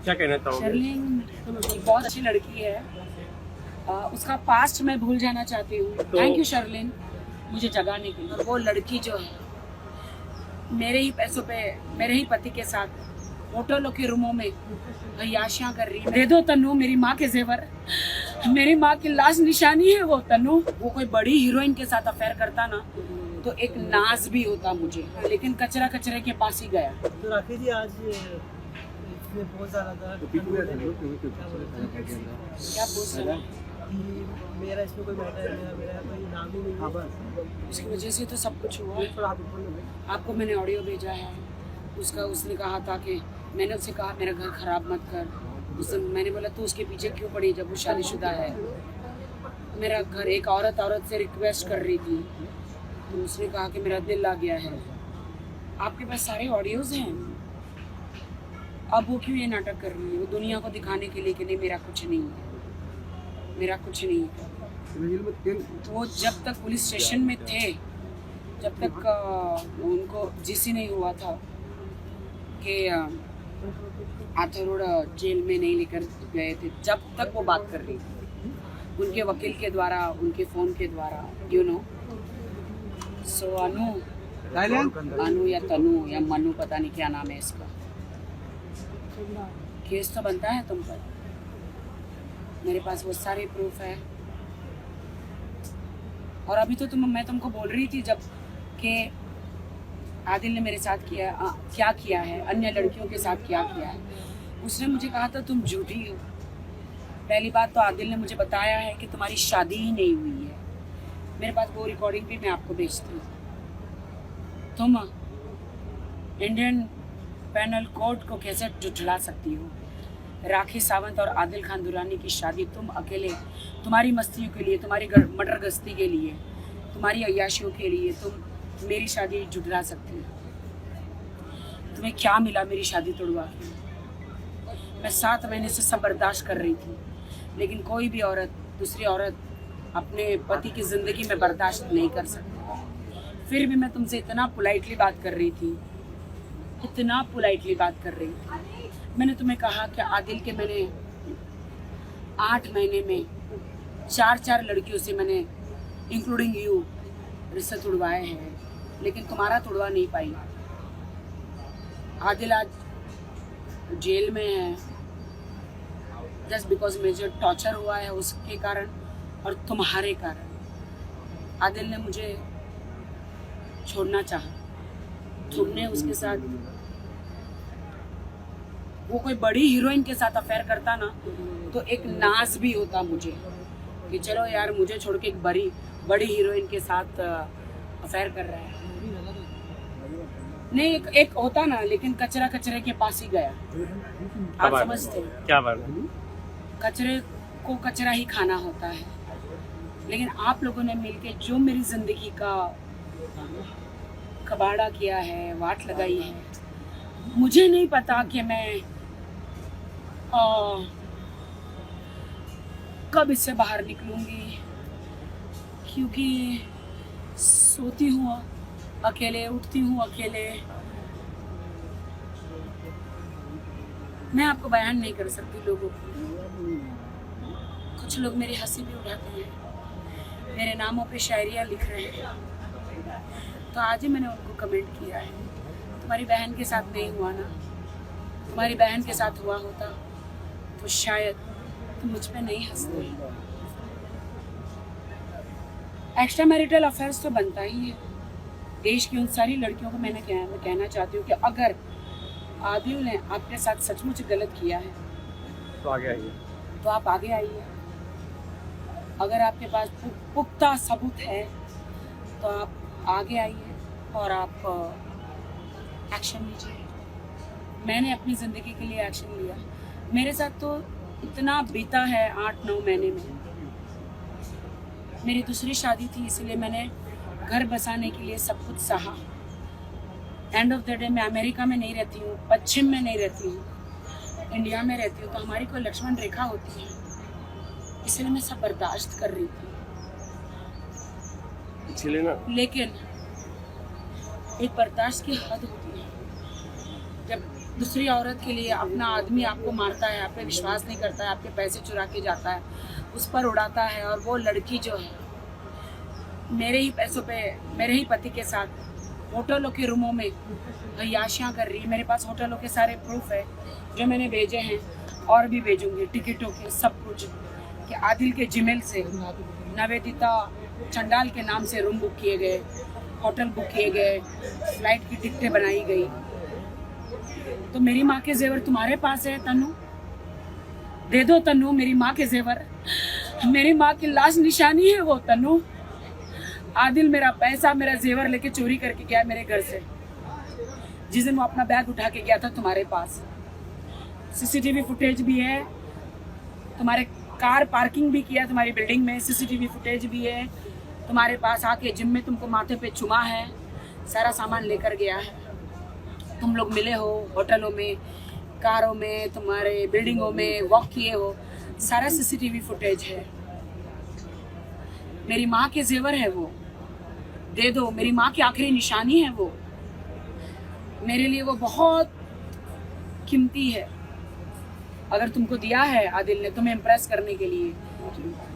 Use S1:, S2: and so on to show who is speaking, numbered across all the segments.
S1: क्या कहना चाहोगे?
S2: शर्लिन एक बहुत अच्छी लड़की है। उसका पास्ट मैं भूल जाना चाहती हूँ। थैंक यू शर्लिन मुझे जगाने के लिए। वो लड़की जो है मेरे ही पैसों पे मेरे ही पति के साथ होटलों के रूमों में अय्याशियां कर रही है। दे दो तन्नू मेरी माँ के जेवर, मेरी माँ की लास्ट निशानी है वो तन्नू। वो कोई बड़ी हीरोइन के साथ अफेयर करता ना तो एक नाज भी होता मुझे, लेकिन कचरा कचरे के पास ही गया।
S3: तो राखी जी आज इसमें बहुत ज़्यादा था
S2: क्या बोल रहे हैं?
S3: कि मेरा इसमें कोई मैटर है, मेरा कोई नाम ही नहीं है।
S2: उसकी वजह से तो सब कुछ हुआ। आपको मैंने ऑडियो भेजा है उसका। उसने कहा था कि मैंने उससे कहा मेरा घर खराब मत कर। उसने मैंने बोला तो उसके पीछे क्यों पड़ी जब वो शादीशुदा है। मेरा घर एक औरत से रिक्वेस्ट कर रही थी तो उसने कहा कि मेरा दिल आ गया है। आपके पास सारे ऑडियोज हैं। अब वो क्यों ये नाटक कर रही है? वो दुनिया को दिखाने के लिए कि नहीं मेरा कुछ नहीं है, मेरा कुछ नहीं है। तो वो जब तक पुलिस स्टेशन में थे, जब तक उनको जीसी नहीं हुआ था कि आथर रोड जेल में नहीं लेकर गए थे, जब तक वो बात कर रही थी उनके वकील के द्वारा, उनके फ़ोन के द्वारा, यू नो। सो अनु या तनु या मनु, पता नहीं क्या नाम है इसका, केस तो बनता है तुम पर। मेरे पास वो सारे प्रूफ है। और अभी तो मैं तुमको बोल रही थी जब कि आदिल ने मेरे साथ क्या किया है, अन्य लड़कियों के साथ क्या किया है। उसने मुझे कहा था तुम झूठी हो। पहली बात तो आदिल ने मुझे बताया है कि तुम्हारी शादी ही नहीं हुई है। मेरे पास वो रिकॉर्डिंग भी मैं आपको भेजती हूँ। तुम इंडियन पैनल कोड को कैसे झुठला सकती हो? राखी सावंत और आदिल खान दुरानी की शादी तुम अकेले, तुम्हारी मस्तियों के लिए, तुम्हारी मटर गश्ती के लिए, तुम्हारी अय्याशियों के लिए तुम मेरी शादी झुठला सकती हो। तुम्हें क्या मिला मेरी शादी तोड़वा के? मैं 7 महीने से सब बर्दाश्त कर रही थी, लेकिन कोई भी औरत दूसरी औरत अपने पति की ज़िंदगी में बर्दाश्त नहीं कर सकती। फिर भी मैं तुमसे इतना पोलाइटली बात कर रही थी, इतना पोलाइटली बात कर रही थी। मैंने तुम्हें कहा कि आदिल के मैंने 8 महीने में 4 लड़कियों से मैंने इंक्लूडिंग यू रिश्ते तुड़वाए हैं, लेकिन तुम्हारा तुड़वा नहीं पाई। आदिल आज जेल में है जस्ट बिकॉज मुझे टॉर्चर हुआ है उसके कारण और तुम्हारे कारण। आदिल ने मुझे छोड़ना चाहा, तुमने उसके साथ, वो कोई बड़ी हीरोइन के साथ अफेयर करता ना तो एक नाज भी होता मुझे कि चलो यार मुझे छोड़ के एक बड़ी हीरोइन के साथ अफेयर कर रहा है। नहीं एक होता ना, लेकिन कचरा कचरे के पास ही गया। आप समझते हैं
S1: क्या बात?
S2: कचरे को कचरा ही खाना होता है। लेकिन आप लोगों ने मिलके जो मेरी जिंदगी का कबाड़ा किया है, वाट लगाई है, मुझे नहीं पता कि मैं कब इससे बाहर निकलूंगी, क्योंकि सोती हूँ अकेले, उठती हूँ अकेले। मैं आपको बयान नहीं कर सकती लोगों को। कुछ लोग मेरी हंसी भी उड़ाते हैं, मेरे नामों पे शायरियाँ लिख रहे हैं। तो आज ही मैंने उनको कमेंट किया है, तुम्हारी बहन के साथ नहीं हुआ ना, तुम्हारी बहन के साथ हुआ होता तो शायद तुम मुझ पे नहीं हंसते। एक्स्ट्रा मैरिटल अफेयर्स तो बनता ही है। देश की उन सारी लड़कियों को मैं कहना चाहती हूँ कि अगर आदिल ने आपके साथ सचमुच गलत किया है
S1: तो आगे आइए,
S2: तो आप आगे आइए। अगर आपके पास पुख्ता सबूत है तो आप आगे आइए और आप एक्शन लीजिए। मैंने अपनी ज़िंदगी के लिए एक्शन लिया। मेरे साथ तो इतना बीता है 8-9 महीने में। मेरी दूसरी शादी थी, इसलिए मैंने घर बसाने के लिए सब कुछ सहा। एंड ऑफ द डे मैं अमेरिका में नहीं रहती हूँ, पश्चिम में नहीं रहती हूँ, इंडिया में रहती हूँ। तो हमारी कोई लक्ष्मण रेखा होती है, इसलिए मैं सब बर्दाश्त कर रही थी।
S1: इसलिए ना,
S2: लेकिन एक बर्दाश्त की हद होती है। जब दूसरी औरत के लिए अपना आदमी आपको मारता है, आप पे विश्वास नहीं करता है, आपके पैसे चुरा के जाता है, उस पर उड़ाता है, और वो लड़की जो है मेरे ही पैसों पे मेरे ही पति के साथ होटलों के रूमों में अय्याशियाँ कर रही है। मेरे पास होटलों के सारे प्रूफ है जो मैंने भेजे हैं और भी भेजूंगी, टिकटों के सब कुछ, कि आदिल के जीमेल से नवेदिता चंडाल के नाम से रूम बुक किए गए, होटल बुक किए गए, फ्लाइट की टिकटें बनाई गई। तो मेरी माँ के जेवर तुम्हारे पास है तनु, दे दो तनु मेरी माँ के जेवर, मेरी माँ की लाश निशानी है वो तनु। आदिल मेरा पैसा मेरा जेवर लेके चोरी करके गया मेरे घर से, जिस दिन वो अपना बैग उठा के गया था तुम्हारे पास। सीसीटीवी फुटेज भी है, तुम्हारे कार पार्किंग भी किया तुम्हारी बिल्डिंग में, सीसीटीवी फुटेज भी है। तुम्हारे पास आके जिम में तुमको माथे पे चुमा है, सारा सामान लेकर गया है। तुम लोग मिले हो होटलों में, कारों में, तुम्हारे बिल्डिंगों में वॉक किए हो, सारा सीसीटीवी फुटेज है। मेरी माँ के जेवर है वो, दे दो। मेरी माँ की आखिरी निशानी है वो, मेरे लिए वो बहुत कीमती है। अगर तुमको दिया है आदिल ने तुम्हें इम्प्रेस करने के लिए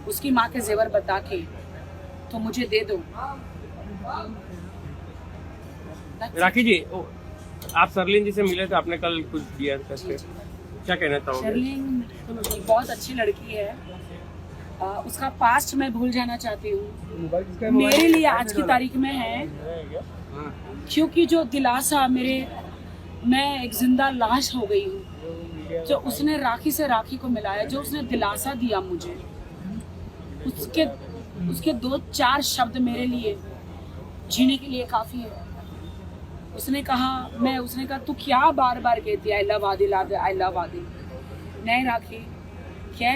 S2: उसकी माँ के जेवर बता के, तो मुझे दे दो।
S1: राखी जी, आप सरलीन जी से मिले थे, आपने कल कुछ दिया करके, क्या कहना चाहोगे?
S2: शर्लिन एक बहुत अच्छी लड़की है, उसका पास्ट मैं भूल जाना चाहती हूँ। मेरे लिए आज की तारीख में है, क्योंकि जो दिलासा मैं एक जिंदा लाश हो गई हूँ। जो उसने राखी से राखी को मिलाया, जो उसने दिलासा दिया मुझे, उसके 2-4 शब्द मेरे लिए जीने के लिए काफी है। उसने कहा तू क्या बार बार कहती I love Adil, I love Adil. नहीं राखी, क्या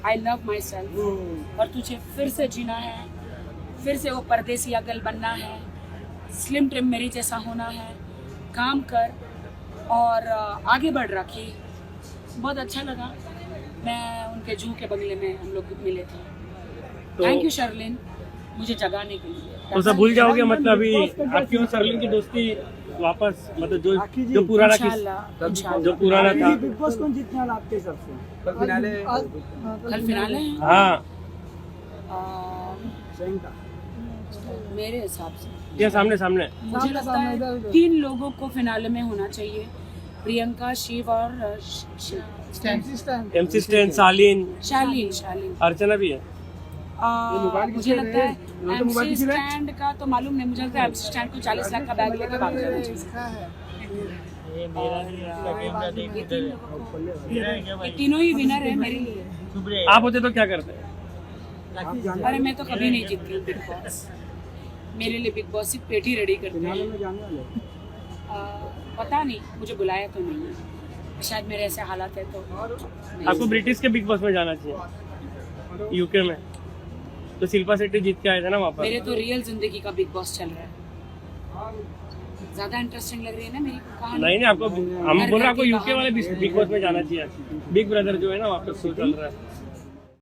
S2: आई लव माई सेल्फ, और तुझे फिर से जीना है, फिर से वो परदेसी अगल बनना है, स्लिम ट्रिम मेरी जैसा होना है। काम कर और आगे बढ़ राखी। बहुत अच्छा लगा, मैं उनके जू के बंगले में हम लोग मिले थे। थैंक यू शर्लिन, मुझे जगाने के लिए।
S1: तो सब भूल जाओगे मतलब अभी आपकी और सरलीन की दोस्ती वापस, मतलब जो पुराना जो पुराना था।
S3: बिग बॉस कौन जीतने वाला आपके हिसाब से?
S2: कल फिनाले है।
S1: हाँ,
S2: मेरे हिसाब से
S1: ये सामने
S2: मुझे लगता है 3 लोगों को फिनाले में होना चाहिए, प्रियंका, शिव और
S1: MC स्टैन, शालीन,
S2: शालीन।
S1: अर्चना भी है।
S2: मुझे लगता है MC स्टैंड का तो मालूम नहीं, मुझे लगता है MC स्टैंड को 40 लाख का बैग लेकर भाग जाना चाहिए। ये तीनों ही विनर है मेरे लिए।
S1: आप होते तो क्या करते?
S2: अरे मैं तो कभी नहीं जीतती हूँ बिग बॉस, मेरे लिए बिग बॉस सिर्फ पेटी रेडी करते हैं। पता नहीं, मुझे बुलाया तो नहीं है, शायद मेरे ऐसे हालात है तो नहीं।
S1: आपको ब्रिटिश के बिग बॉस में जाना चाहिए, यूके में तो शिल्पा शेट्टी जीत के आए थे ना वहाँ पर।
S2: मेरे तो रियल जिंदगी का बिग बॉस चल रहा है, ज्यादा इंटरेस्टिंग लग रही है ना मेरी कहानी।
S1: नहीं आपको, हम बोल रहे हैं आपको यूके वाले बिग बॉस में जाना चाहिए। बिग ब्रदर जो है ना वहाँ पे शो चल रहा है।